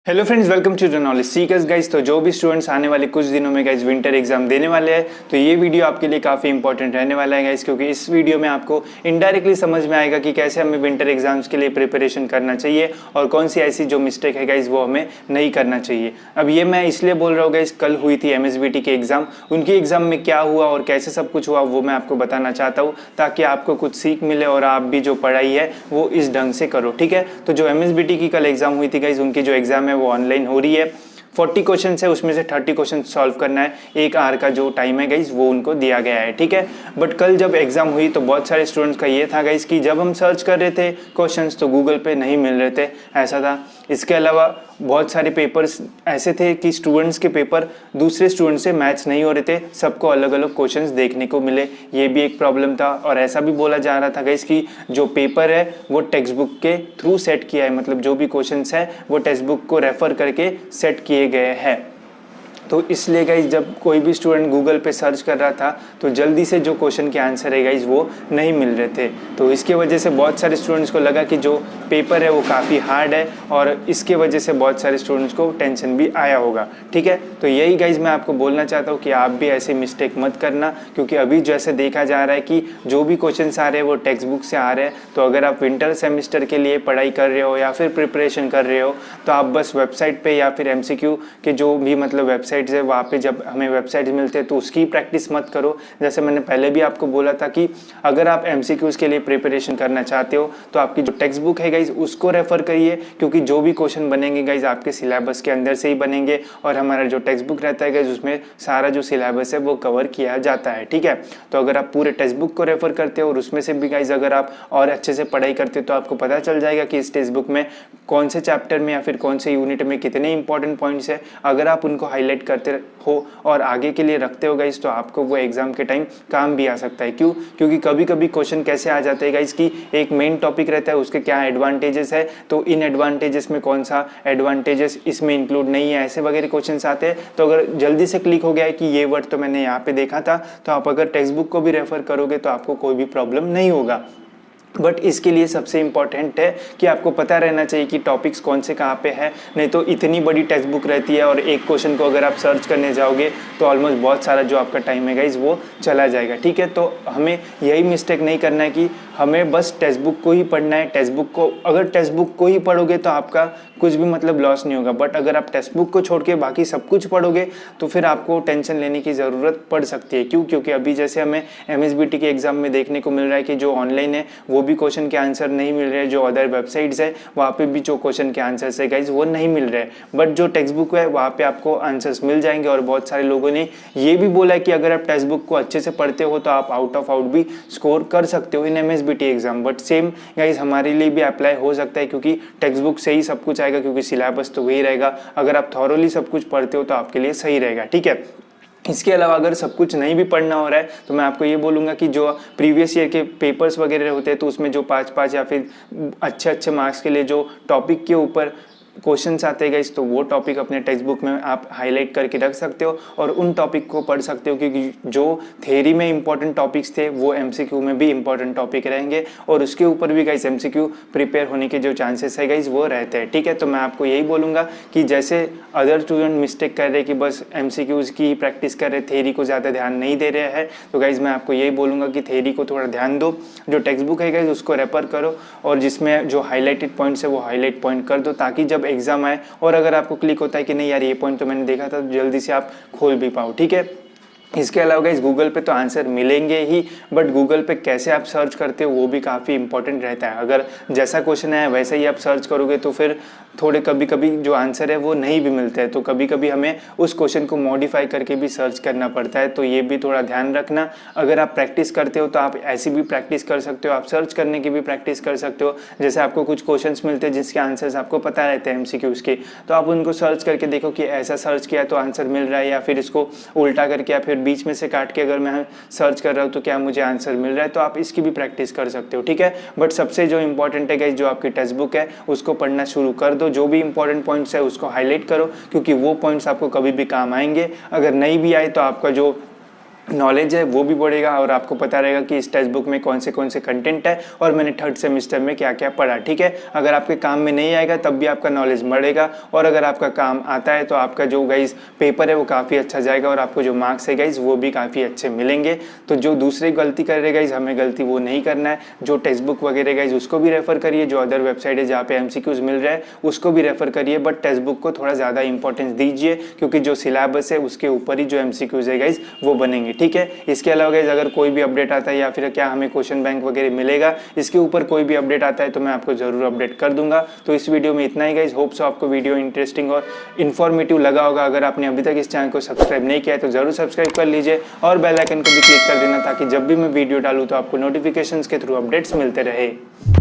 Hello friends, welcome to the Knowledge Seekers guys. तो जो भी स्टूडेंट्स आने वाले कुछ दिनों में गाइस विंटर एग्जाम देने वाले हैं, तो ये वीडियो आपके लिए काफ़ी इंपॉर्टेंट रहने वाला है गाइस, क्योंकि इस वीडियो में आपको इनडायरेक्टली समझ में आएगा कि कैसे हमें विंटर एग्जाम्स के लिए प्रिपरेशन करना चाहिए और कौन सी ऐसी जो मिस्टेक है गाइस वो हमें नहीं करना चाहिए। अब ये मैं इसलिए बोल रहा हूँ गाइस, कल हुई थी MSBT की एग्ज़ाम, उनकी एग्ज़ाम में क्या हुआ और कैसे सब कुछ हुआ वो मैं आपको बताना चाहता हूँ, ताकि आपको कुछ सीख मिले और आप भी जो पढ़ाई है वो इस ढंग से करो। ठीक है, तो जो MSBT की कल एग्ज़ाम हुई थी गाइस, उनकी जो एग्ज़ाम है वो ऑनलाइन हो रही है। 40 क्वेश्चन है, उसमें से 30 क्वेश्चन सॉल्व करना है। 1 आवर का जो टाइम है गाइस वो उनको दिया गया है। ठीक है, बट कल जब एग्जाम हुई तो बहुत सारे स्टूडेंट्स का ये था गाइस कि जब हम सर्च कर रहे थे क्वेश्चंस तो गूगल पे नहीं मिल रहे थे, ऐसा था। इसके अलावा बहुत सारे पेपर्स ऐसे थे कि स्टूडेंट्स के पेपर दूसरे स्टूडेंट से मैच नहीं हो रहे थे, सबको अलग अलग क्वेश्चंस देखने को मिले, ये भी एक प्रॉब्लम था। और ऐसा भी बोला जा रहा था गाइस कि जो पेपर है वो टेक्स्ट बुक के थ्रू सेट किया है, मतलब जो भी क्वेश्चंस है वो टेक्स्ट बुक को रेफर करके सेट किए गए हैं। तो इसलिए गाइज जब कोई भी स्टूडेंट गूगल पे सर्च कर रहा था तो जल्दी से जो क्वेश्चन के आंसर है गाइज वो नहीं मिल रहे थे। तो इसके वजह से बहुत सारे स्टूडेंट्स को लगा कि जो पेपर है वो काफ़ी हार्ड है, और इसके वजह से बहुत सारे स्टूडेंट्स को टेंशन भी आया होगा। ठीक है, तो यही गाइज मैं आपको बोलना चाहता हूँ कि आप भी ऐसे मिस्टेक मत करना, क्योंकि अभी जैसे देखा जा रहा है कि जो भी क्वेश्चन आ रहे हैं वो टेक्स्ट बुक से आ रहे हैं। तो अगर आप विंटर सेमेस्टर के लिए पढ़ाई कर रहे हो या फिर प्रिपरेशन कर रहे हो, तो आप बस वेबसाइट पे या फिर MCQ के जो भी मतलब वेबसाइट है वहाँ पे जब हमें वेबसाइट मिलते हैं तो उसकी प्रैक्टिस मत करो। जैसे मैंने पहले भी आपको बोला था कि अगर आप MCQs के लिए प्रिपरेशन करना चाहते हो तो आपकी जो टेक्स्ट बुक है गाइज उसको रेफर करिए, क्योंकि जो भी क्वेश्चन बनेंगे गाइज आपके सिलेबस के अंदर से ही बनेंगे, और हमारा जो टेक्स्ट बुक रहता है गाइज उसमें सारा जो सिलेबस है वो कवर किया जाता है। ठीक है, तो अगर आप पूरे टेक्स्ट बुक को रेफर करते हो और उसमें से भी गाइज अगर आप और अच्छे से पढ़ाई करते हो तो आपको पता चल जाएगा कि इस टेक्स्ट बुक में कौन से चैप्टर में या फिर कौन से यूनिट में कितने इंपॉर्टेंट पॉइंट्स है। अगर आप उनको हाईलाइट करते हो और आगे के लिए रखते हो गाइस तो आपको वो एग्जाम के टाइम काम भी आ सकता है। क्यों? क्योंकि कभी कभी क्वेश्चन कैसे आ जाते हैं गाइस कि एक मेन टॉपिक रहता है, उसके क्या एडवांटेजेस है, तो इन एडवांटेजेस में कौन सा एडवांटेजेस इसमें इंक्लूड नहीं है, ऐसे वगैरह क्वेश्चन आते हैं। तो अगर जल्दी से क्लिक हो गया है कि ये वर्ड तो मैंने यहाँ पे देखा था, तो आप अगर टेक्स्ट बुक को भी रेफर करोगे तो आपको कोई भी प्रॉब्लम नहीं होगा। बट इसके लिए सबसे इम्पॉर्टेंट है कि आपको पता रहना चाहिए कि टॉपिक्स कौन से कहाँ पे है। नहीं तो इतनी बड़ी टेक्स्ट बुक रहती है और एक क्वेश्चन को अगर आप सर्च करने जाओगे तो ऑलमोस्ट बहुत सारा जो आपका टाइम है गाइस वो चला जाएगा। ठीक है, तो हमें यही मिस्टेक नहीं करना है कि हमें बस टेक्स्ट बुक को ही पढ़ना है। टेक्स्ट बुक को अगर टेक्स्ट बुक को ही पढ़ोगे तो आपका कुछ भी मतलब लॉस नहीं होगा, बट अगर आप टेक्स्ट बुक को छोड़ के बाकी सब कुछ पढ़ोगे तो फिर आपको टेंशन लेने की ज़रूरत पड़ सकती है। क्यों? क्योंकि अभी जैसे हमें MSBT के एग्ज़ाम में देखने को मिल रहा है कि जो ऑनलाइन है वो भी क्वेश्चन के आंसर नहीं मिल रहे, जो अदर वेबसाइट्स है वहाँ पे भी जो क्वेश्चन के आंसर्स है गाइज वो नहीं मिल रहे, बट जो टेक्स्ट बुक है वहाँ पे आपको आंसर्स मिल जाएंगे। और बहुत सारे लोगों ने ये भी बोला है कि अगर आप टेक्स्ट बुक को अच्छे से पढ़ते हो तो आप आउट ऑफ आउट भी स्कोर कर सकते हो इन MSBT exam. But same guys हमारे लिए भी अप्लाई हो सकता है, क्योंकि टेक्स्ट बुक से ही सब कुछ आएगा, क्योंकि सिलेबस तो वही रहेगा। अगर आप थॉरोली सब कुछ पढ़ते हो तो आपके लिए सही रहेगा। ठीक है, इसके अलावा अगर सब कुछ नहीं भी पढ़ना हो रहा है तो मैं आपको ये बोलूँगा कि जो प्रीवियस ईयर के पेपर्स वगैरह होते हैं तो उसमें जो 5-5 या फिर अच्छे मार्क्स के लिए जो टॉपिक के ऊपर क्वेश्चंस आते हैं गाइस, तो वो टॉपिक अपने टेक्स्ट बुक में आप हाईलाइट करके रख सकते हो और उन टॉपिक को पढ़ सकते हो, क्योंकि जो थ्योरी में इंपॉर्टेंट टॉपिक्स थे वो MCQ में भी इंपॉर्टेंट टॉपिक रहेंगे और उसके ऊपर भी गाइस MCQ प्रिपेयर होने के जो चांसेस है गाइस वो रहते हैं। ठीक है, तो मैं आपको यही बोलूँगा कि जैसे अदर स्टूडेंट मिस्टेक कर रहे कि बस MCQs की प्रैक्टिस कर रहे, थ्योरी को ज़्यादा ध्यान नहीं दे रहे हैं, तो गाइज मैं आपको यही बोलूँगा कि थ्योरी को थोड़ा ध्यान दो, जो टेक्स्ट बुक है गाइज उसको रेफर करो और जिसमें जो हाईलाइटेड पॉइंट्स है वो हाईलाइट पॉइंट कर दो, ताकि जब एग्जाम आए और अगर आपको क्लिक होता है कि नहीं यार ये पॉइंट तो मैंने देखा था, तो जल्दी से आप खोल भी पाओ। ठीक है, इसके अलावा गाइस गूगल पे तो आंसर मिलेंगे ही, बट गूगल पे कैसे आप सर्च करते हो वो भी काफ़ी इंपॉर्टेंट रहता है। अगर जैसा क्वेश्चन है वैसे ही आप सर्च करोगे तो फिर थोड़े कभी कभी जो आंसर है वो नहीं भी मिलते हैं, तो कभी कभी हमें उस क्वेश्चन को मॉडिफाई करके भी सर्च करना पड़ता है, तो ये भी थोड़ा ध्यान रखना। अगर आप प्रैक्टिस करते हो तो आप ऐसी भी प्रैक्टिस कर सकते हो, आप सर्च करने की भी प्रैक्टिस कर सकते हो। जैसे आपको कुछ क्वेश्चन मिलते हैं जिसके आंसर्स आपको पता रहते हैं MCQs के, तो आप उनको सर्च करके देखो कि ऐसा सर्च किया तो आंसर मिल रहा है, या फिर इसको उल्टा करके या फिर बीच में से काट के अगर मैं सर्च कर रहा हूँ तो क्या मुझे आंसर मिल रहा है, तो आप इसकी भी प्रैक्टिस कर सकते हो। ठीक है, बट सबसे जो इंपॉर्टेंट है गाइस जो आपकी टेक्स्ट बुक है उसको पढ़ना शुरू कर दो, जो भी इंपॉर्टेंट पॉइंट्स है उसको हाईलाइट करो, क्योंकि वो पॉइंट्स आपको कभी भी काम आएंगे। अगर नहीं भी आए तो आपका जो नॉलेज है वो भी बढ़ेगा और आपको पता रहेगा कि इस टेक्स्ट बुक में कौन से कंटेंट है और मैंने थर्ड सेमेस्टर में क्या क्या पढ़ा। ठीक है, अगर आपके काम में नहीं आएगा तब भी आपका नॉलेज बढ़ेगा, और अगर आपका काम आता है तो आपका जो गाइज पेपर है वो काफ़ी अच्छा जाएगा और आपको जो मार्क्स है गाइज वो भी काफ़ी अच्छे मिलेंगे। तो जो दूसरे गलती कर रहे गाइज, हमें गलती वो नहीं करना है। जो टेक्स्ट बुक वगैरह गाइज उसको भी रेफर करिए, जो अदर वेबसाइट है जहाँ पे MCQs मिल रहा है उसको भी रेफर करिए, बट टेक्स्ट बुक को थोड़ा ज़्यादा इंपॉर्टेंस दीजिए क्योंकि जो सिलेबस है उसके ऊपर ही जो MCQs है गाइज वो बनेंगे। ठीक है, इसके अलावा गाइज अगर कोई भी अपडेट आता है या फिर क्या हमें क्वेश्चन बैंक वगैरह मिलेगा, इसके ऊपर कोई भी अपडेट आता है तो मैं आपको जरूर अपडेट कर दूंगा। तो इस वीडियो में इतना ही गाइज, होप सो आपको वीडियो इंटरेस्टिंग और इन्फॉर्मेटिव लगा होगा। अगर आपने अभी तक इस चैनल को सब्सक्राइब नहीं किया है तो जरूर सब्सक्राइब कर लीजिए और बेल आइकन को भी क्लिक कर देना ताकि जब भी मैं वीडियो डालूँ तो आपको नोटिफिकेशंस के थ्रू अपडेट्स मिलते रहे।